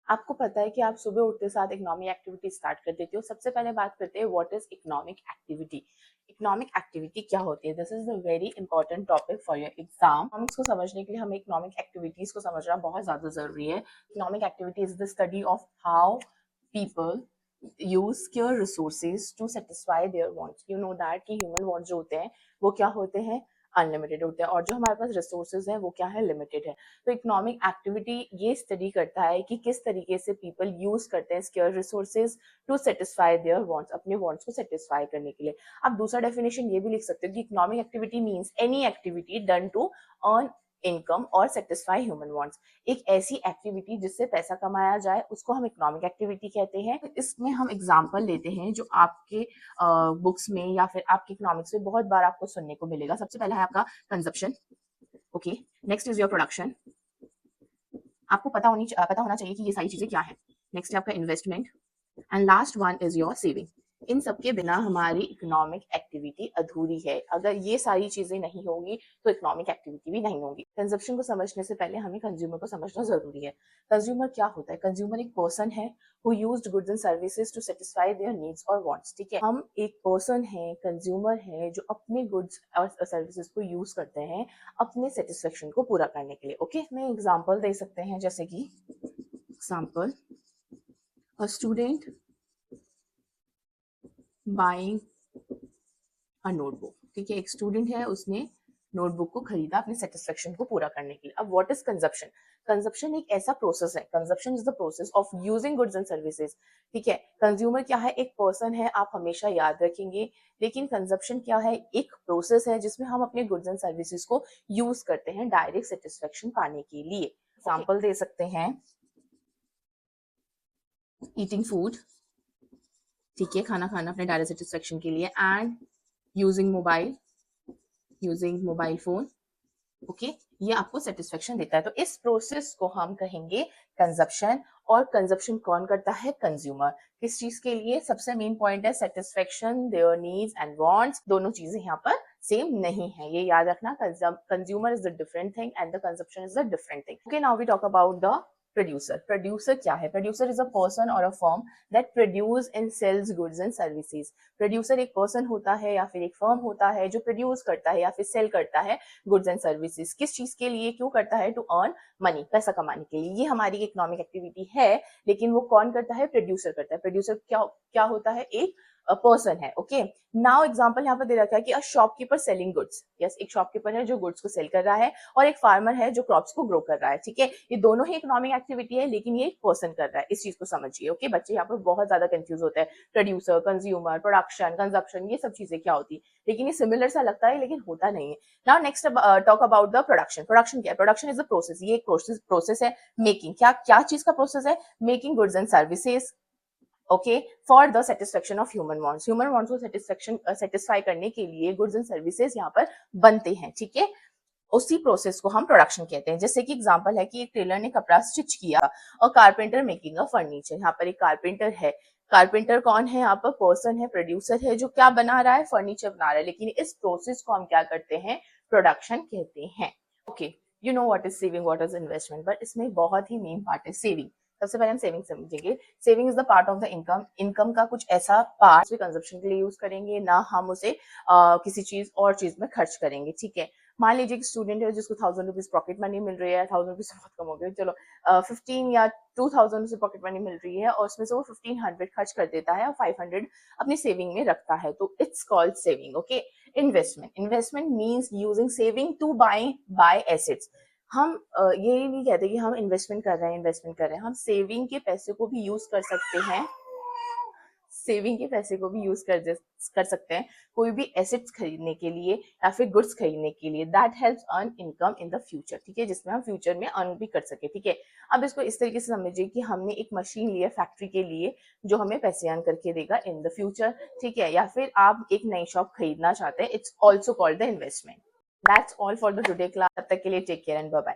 आपको पता है कि आप सुबह उठते साथ इकोनॉमिक एक्टिविटी स्टार्ट कर देते हो। सबसे पहले बात करते हैं what is economic activity. Economic activity क्या होती है? This is the very important topic for your exam. Economics को समझने के लिए हमें इकोनॉमिक एक्टिविटीज को समझना बहुत ज्यादा जरूरी है। Economic activity is the study of how people use scarce resources to satisfy their wants. You know that कि human wants जो होते हैं वो क्या होते हैं? अनलिमिटेड होते हैं, और जो हमारे पास रिसोर्सेज है वो क्या है? लिमिटेड है। तो इकोनॉमिक एक्टिविटी ये स्टडी करता है कि किस तरीके से पीपल यूज करते हैं scarce resources to satisfy their wants, अपने वांट्स को सेटिस्फाई करने के लिए। आप दूसरा डेफिनेशन ये भी लिख सकते हो कि economic activity means any activity done to earn income और सेटिस्फाई ह्यूमन वांट्स। एक ऐसी एक्टिविटी जिससे पैसा कमाया जाए उसको हम इकोनॉमिक एक्टिविटी कहते हैं। इसमें हम एग्जांपल लेते हैं जो आपके बुक्स में या फिर आपके इकोनॉमिक्स में बहुत बार आपको सुनने को मिलेगा। सबसे पहला है आपका consumption, okay. Next is your production, आपको पता होना चाहिए कि ये सारी चीजें क्या है। नेक्स्ट है आपका investment, and last one is your saving. इन सब के बिना हमारी इकोनॉमिक एक्टिविटी अधूरी है। अगर ये सारी चीजें नहीं होगी तो इकोनॉमिक एक्टिविटी भी नहीं होगी। कंजप्शन को समझने से पहले हमें कंज्यूमर को समझना जरूरी है। कंज्यूमर क्या होता है? कंज्यूमर एक पर्सन है who used goods and services to satisfy their needs or wants। ठीक है, हम एक पर्सन है, कंज्यूमर है, जो अपने गुड्स और सर्विसेज को यूज करते हैं अपने सेटिस्फेक्शन को पूरा करने के लिए। ओके, मैं एग्जांपल दे सकते हैं, जैसे कि example, a student buying a notebook. ठीक है, एक स्टूडेंट है, उसने नोटबुक को खरीदा अपने सेटिस्फेक्शन को पूरा करने के लिए। अब व्हाट इज कंजप्शन? कंजप्शन एक ऐसा प्रोसेस है, consumption is the process of using goods and services. ठीक है, कंज्यूमर क्या है? एक पर्सन है, आप हमेशा याद रखेंगे। लेकिन कंजप्शन क्या है? एक प्रोसेस है जिसमें हम अपने गुड्स एंड सर्विसेज को यूज करते हैं डायरेक्ट सेटिस्फेक्शन पाने के लिए। एग्जाम्पल दे सकते हैं, ईटिंग फूड, ठीक है, खाना खाना अपने डायरेक्ट सेटिस्फेक्शन के लिए, and using mobile phone, okay, ये आपको सेटिस्फेक्शन देता है। तो इस प्रोसेस को हम कहेंगे कंजप्शन। और कंजप्शन कौन करता है? कंज्यूमर। किस चीज के लिए? सबसे मेन पॉइंट है satisfaction there needs and wants. दोनों चीजें यहाँ पर सेम नहीं है, ये याद रखना। Consumer is the different thing and the consumption is the different thing. Okay, now we talk about the producer. Producer क्या है? प्रोड्यूसर इज अ पर्सन और a firm that produce and sells goods and services. Producer एक person होता है या फिर एक firm होता है जो प्रोड्यूस करता है या फिर सेल करता है गुड्स एंड सर्विसेज। किस चीज के लिए? क्यों करता है? टू अर्न मनी, पैसा कमाने के लिए। ये हमारी इकोनॉमिक एक्टिविटी है, लेकिन वो कौन करता है? प्रोड्यूसर करता है। प्रोड्यूसर क्या होता है? एक पर्सन है। ओके, नाउ एग्जांपल यहाँ पर दे रखा है कि a shopkeeper selling goods. Yes, एक शॉपकीपर है जो गुड्स को सेल कर रहा है, और एक फार्मर है जो क्रॉप्स को ग्रो कर रहा है। ठीक है, ये दोनों ही इकोनॉमिक एक्टिविटी है, लेकिन ये एक पर्सन कर रहा है। इस चीज को समझिए। ओके, बच्चे यहाँ पर बहुत ज्यादा कंफ्यूज होते हैं। प्रोड्यूसर, कंज्यूमर, प्रोडक्शन, कंजप्शन, ये सब चीजें क्या होती है, लेकिन ये सिमिलर सा लगता है लेकिन होता नहीं है। Now next talk about the production. Production क्या है? Production is a process. ये एक प्रोसेस है। मेकिंग, क्या क्या चीज का प्रोसेस है? Making goods and services, okay, for the satisfaction of human wants. Human wants को सेटिस्फाई करने के लिए गुड्स एंड सर्विसेज यहाँ पर बनते हैं। ठीक है, उसी प्रोसेस को हम प्रोडक्शन कहते हैं। जैसे कि एग्जांपल है कि एक टेलर ने कपड़ा स्टिच किया, और कारपेंटर मेकिंग अ फर्नीचर। यहाँ पर एक कारपेंटर है। कारपेंटर कौन है? यहाँ पर पर्सन है, प्रोड्यूसर है, जो क्या बना रहा है? फर्नीचर बना रहा है। लेकिन इस प्रोसेस को हम क्या करते हैं? प्रोडक्शन कहते हैं। Okay, you know what is saving, what is investment, but इसमें बहुत ही मेन पार्ट है सेविंग। सबसे पहले हम सेविंग समझेंगे। Saving is the part of the income. Income का कुछ ऐसा पार्ट कंजप्शन के लिए यूज करेंगे ना, हम उसे किसी चीज और चीज में खर्च करेंगे। ठीक है, मान लीजिए कि स्टूडेंट है जिसको 1000 रुपीज पॉकेट मनी मिल रही है। 1000 रुपीज बहुत कम हो गए, चलो 15 या 2000 से पॉकेट मनी मिल रही है, और उसमें से वो 1500 खर्च कर देता है और 500 अपनी सेविंग में रखता है, तो it's called saving. Okay, investment means using saving to buy assets. हम ये नहीं कहते कि हम इन्वेस्टमेंट कर रहे हैं, हम सेविंग के पैसे को भी यूज कर सकते हैं। सेविंग के पैसे को भी यूज कर सकते हैं कोई भी एसेट्स खरीदने के लिए या फिर गुड्स खरीदने के लिए। That helps earn income in the future. ठीक है, जिसमें हम फ्यूचर में अर्न भी कर सके। ठीक है, अब इसको इस तरीके से समझिए कि हमने एक मशीन ली है फैक्ट्री के लिए, जो हमें पैसे अर्न करके देगा इन द फ्यूचर। ठीक है, या फिर आप एक नई शॉप खरीदना चाहते हैं, it's also called the investment. That's all for the today class. तब तक के लिए take care and bye bye.